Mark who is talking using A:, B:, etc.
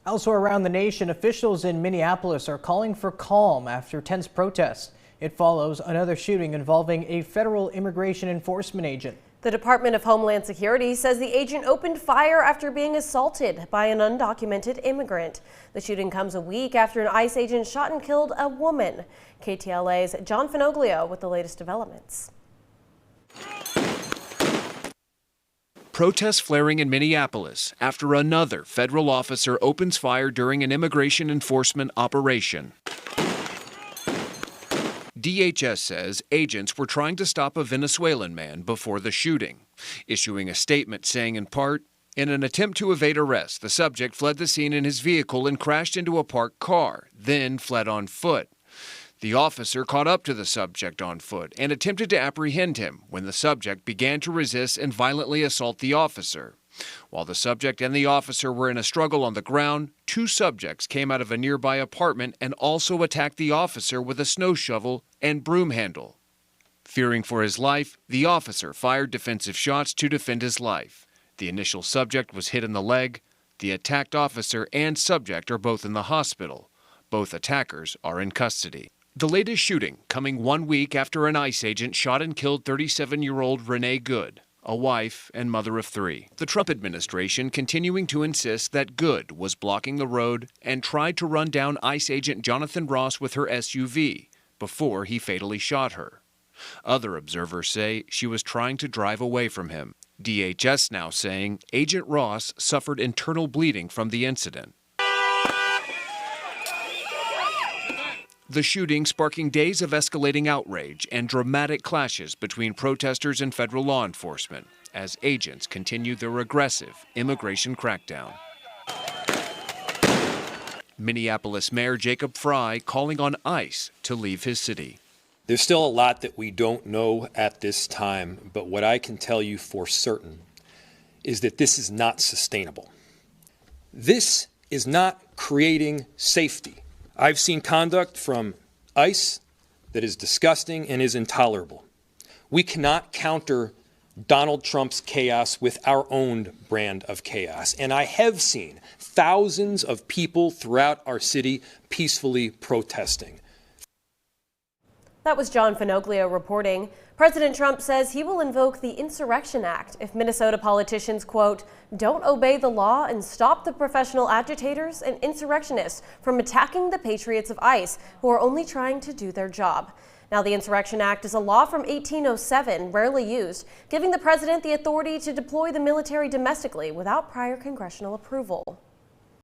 A: Also around the nation, officials in Minneapolis are calling for calm after tense protests. It follows another shooting involving a federal immigration enforcement agent.
B: The Department of Homeland Security says the agent opened fire after being assaulted by an undocumented immigrant. The shooting comes a week after an ICE agent shot and killed a woman. KTLA's John Finoglio with the latest developments.
C: Protests flaring in Minneapolis after another federal officer opens fire during an immigration enforcement operation. DHS says agents were trying to stop a Venezuelan man before the shooting, issuing a statement saying in part, "In an attempt to evade arrest, the subject fled the scene in his vehicle and crashed into a parked car, then fled on foot. The officer caught up to the subject on foot and attempted to apprehend him when the subject began to resist and violently assault the officer. While the subject and the officer were in a struggle on the ground, two subjects came out of a nearby apartment and also attacked the officer with a snow shovel and broom handle. Fearing for his life, the officer fired defensive shots to defend his life. The initial subject was hit in the leg. The attacked officer and subject are both in the hospital. Both attackers are in custody." The latest shooting coming 1 week after an ICE agent shot and killed 37-year-old Renee Good, a wife and mother of 3. The Trump administration continuing to insist that Good was blocking the road and tried to run down ICE agent Jonathan Ross with her SUV before he fatally shot her. Other observers say she was trying to drive away from him. DHS now saying Agent Ross suffered internal bleeding from the incident. The shooting sparking days of escalating outrage and dramatic clashes between protesters and federal law enforcement as agents continue their aggressive immigration crackdown. Minneapolis Mayor Jacob Frey calling on ICE to leave his city.
D: There's still a lot that we don't know at this time, but what I can tell you for certain is that this is not sustainable. This is not creating safety. I've seen conduct from ICE that is disgusting and is intolerable. We cannot counter Donald Trump's chaos with our own brand of chaos. And I have seen thousands of people throughout our city peacefully protesting.
B: That was John Finoglio reporting. President Trump says he will invoke the Insurrection Act if Minnesota politicians, quote, don't obey the law and stop the professional agitators and insurrectionists from attacking the patriots of ICE who are only trying to do their job. Now, the Insurrection Act is a law from 1807, rarely used, giving the president the authority to deploy the military domestically without prior congressional approval.